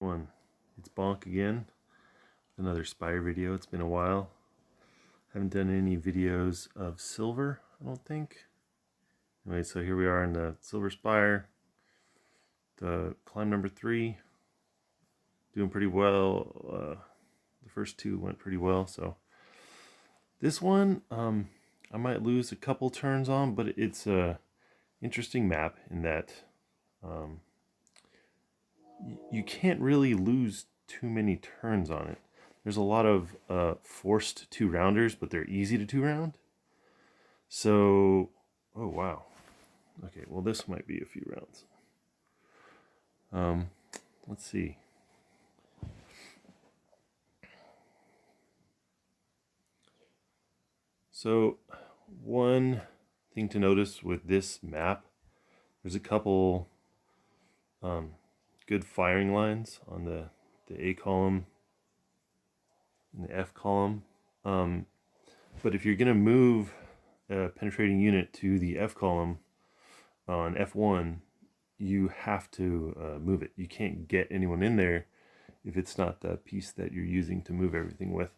One, it's Bonk again. Another Spire video. It's been a while. Haven't done any videos of silver, I don't think. Anyway, so here we are in the Silver Spire. The climb number 3. Doing pretty well. The first 2 went pretty well, so this one I might lose a couple turns on, but it's a interesting map in that you can't really lose too many turns on it. There's a lot of forced 2-rounders, but they're easy to 2-round. So, oh wow. Okay, well this might be a few rounds. Let's see. So, one thing to notice with this map, there's a couple good firing lines on the A column and the F column. But if you're going to move a penetrating unit to the F column on F1, you have to move it. You can't get anyone in there if it's not the piece that you're using to move everything with.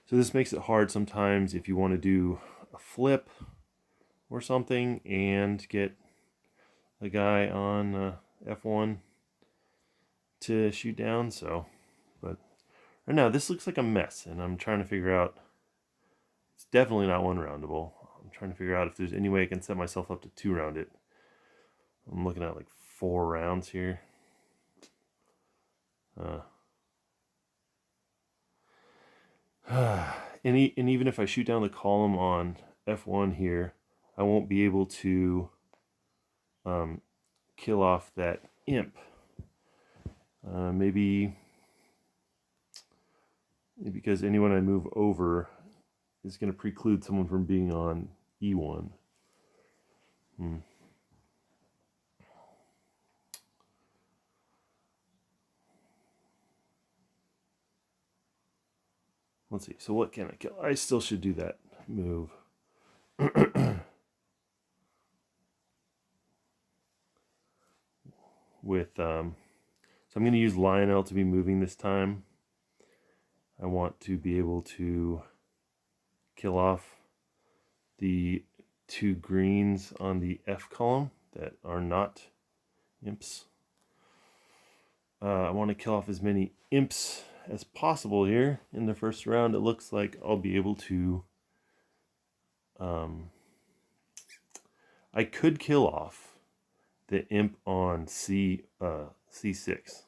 So this makes it hard sometimes if you want to do a flip or something and get a guy on F1 to shoot down. So, but right now this looks like a mess, and I'm trying to figure out. It's definitely not 1-roundable. I'm trying to figure out if there's any way I can set myself up to 2-round it. I'm looking at like 4 rounds here. And even if I shoot down the column on F1 here, I won't be able to kill off that imp. Maybe because anyone I move over is going to preclude someone from being on E1. Let's see. So what can I kill? I still should do that move. With so I'm going to use Lionel to be moving this time. I want to be able to kill off the 2 greens on the F column that are not imps. I want to kill off as many imps as possible here in the first round. It looks like I'll be able to I could kill off the imp on C6,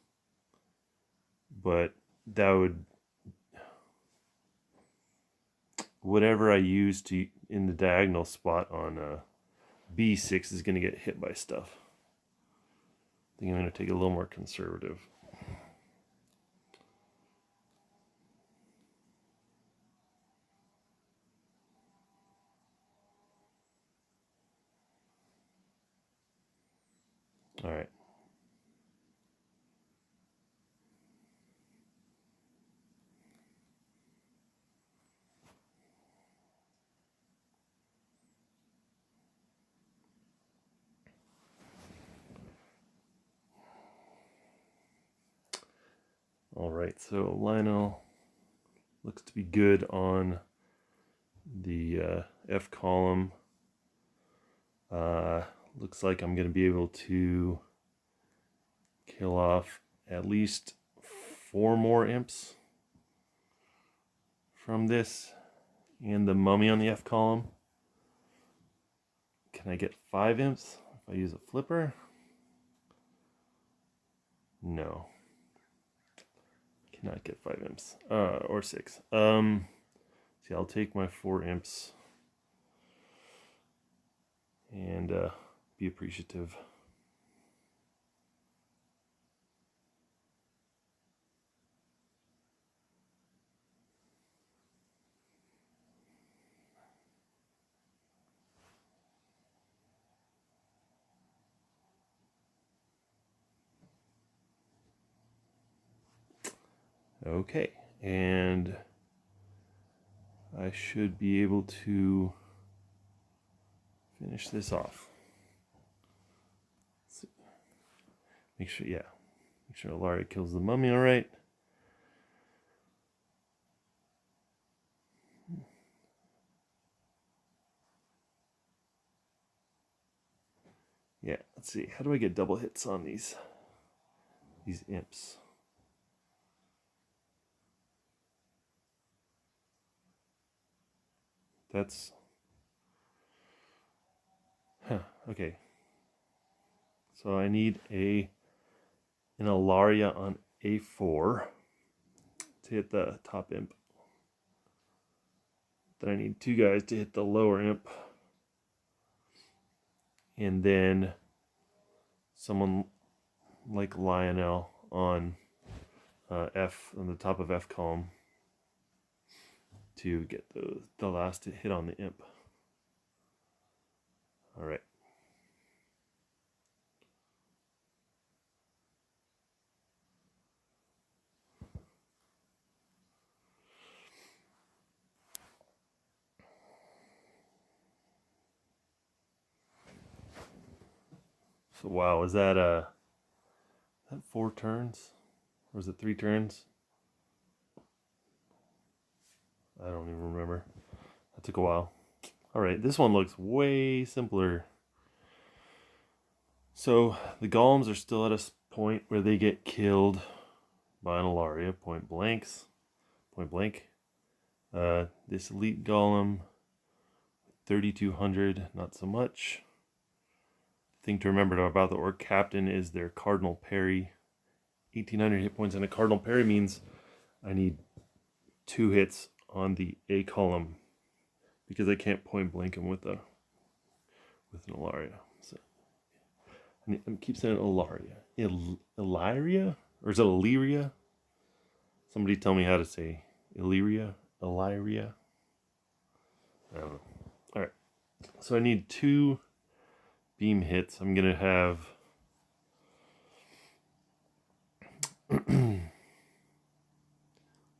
but that would, whatever I use to in the diagonal spot on B6 is going to get hit by stuff. I think I'm going to take a little more conservative. All right. All right, so Lionel looks to be good on the F column. Looks like I'm going to be able to kill off at least 4 more imps from this and the mummy on the F column. Can I get 5 imps if I use a flipper? No. Cannot get 5 imps. Or 6. See, I'll take my 4 imps and be appreciative. Okay, and I should be able to finish this off. Make sure, yeah. Make sure Alaria kills the mummy all right. Yeah, let's see. How do I get double hits on these imps? That's... Huh, okay. So I need an Alaria on A4 to hit the top imp. Then I need 2 guys to hit the lower imp. And then someone like Lionel on F, on the top of F column, to get the last hit on the imp. All right. So wow, is that 4 turns? Or is it 3 turns? I don't even remember. That took a while. Alright, this one looks way simpler. So the golems are still at a point where they get killed by an Alaria, point blank. This elite golem, 3,200, not so much. Thing to remember about the orc captain is their cardinal parry. 1,800 hit points, and a cardinal parry means I need 2 hits on the A column because I can't point blank him with an Alaria. So I keep saying Alaria. Illyria? Or is it Illyria? Somebody tell me how to say Illyria? Illyria? I don't know. Alright. So I need 2 beam hits. I'm going to have... Let's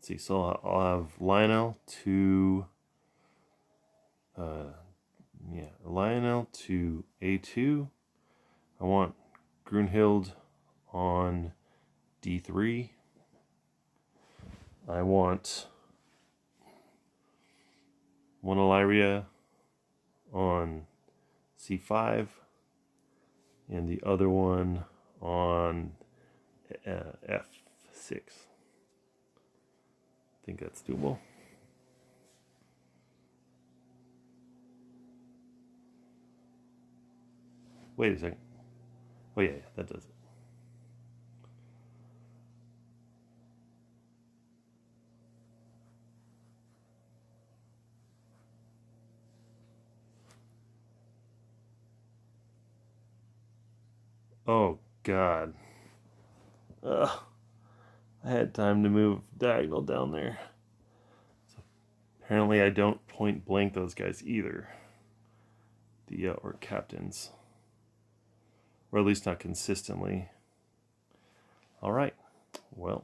see, so I'll have Lionel to... Lionel to A2. I want Grunhild on D3. I want one Illyria on C5 and the other one on F6. I think that's doable. Wait a second. Oh yeah, that does it. Oh God. Ugh. I had time to move diagonal down there. So apparently I don't point blank those guys either. The orc captains. Or at least not consistently. Alright. Well,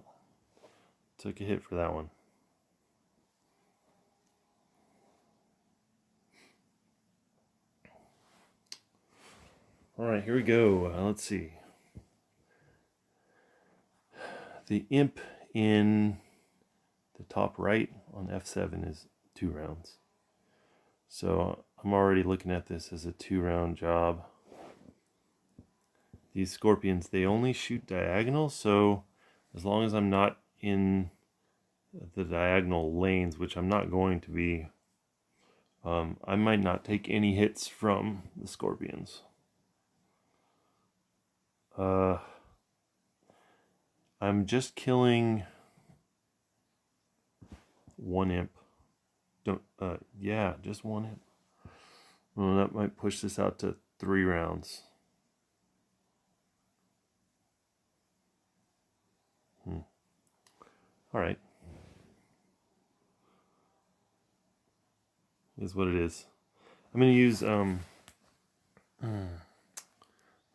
took a hit for that one. Alright, here we go. Let's see. The imp in the top right on F7 is 2 rounds. So I'm already looking at this as a 2-round job. These scorpions, they only shoot diagonal, so as long as I'm not in the diagonal lanes, which I'm not going to be, I might not take any hits from the scorpions. I'm just killing 1 imp. Yeah, just 1 imp. Well, that might push this out to 3 rounds. All right. Is what it is. I'm going to use,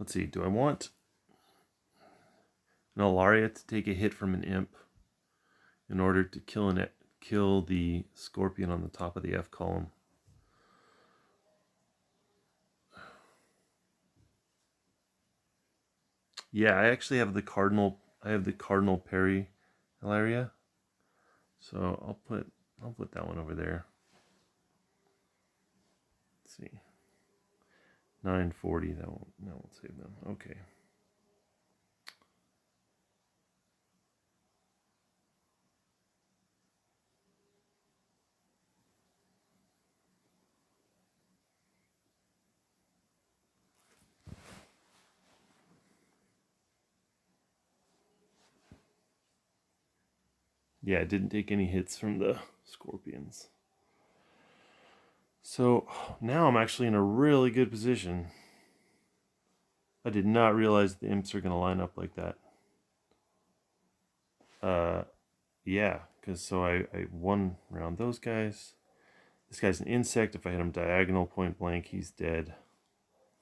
let's see, do I want an Alaria to take a hit from an imp in order to kill the scorpion on the top of the F column? Yeah, I actually have the cardinal I have the Cardinal Perry Hilaria. So I'll put that one over there. Let's see. 940, that won't save them. Okay. Yeah, it didn't take any hits from the Scorpions. So now I'm actually in a really good position. I did not realize the imps are going to line up like that. Yeah, because so I won around those guys. This guy's an insect. If I hit him diagonal point blank, he's dead.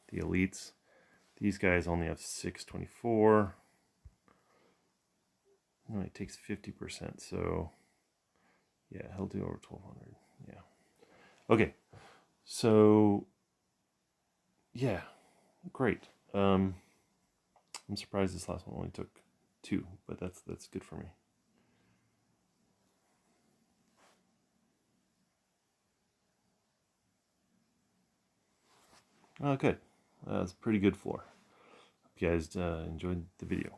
The elites. These guys only have 624. No, it takes 50%, so yeah, he'll do over 1200. Yeah. Okay. So yeah, great. I'm surprised this last one only took 2, but that's good for me. Good. That's a pretty good floor. Hope you guys enjoyed the video.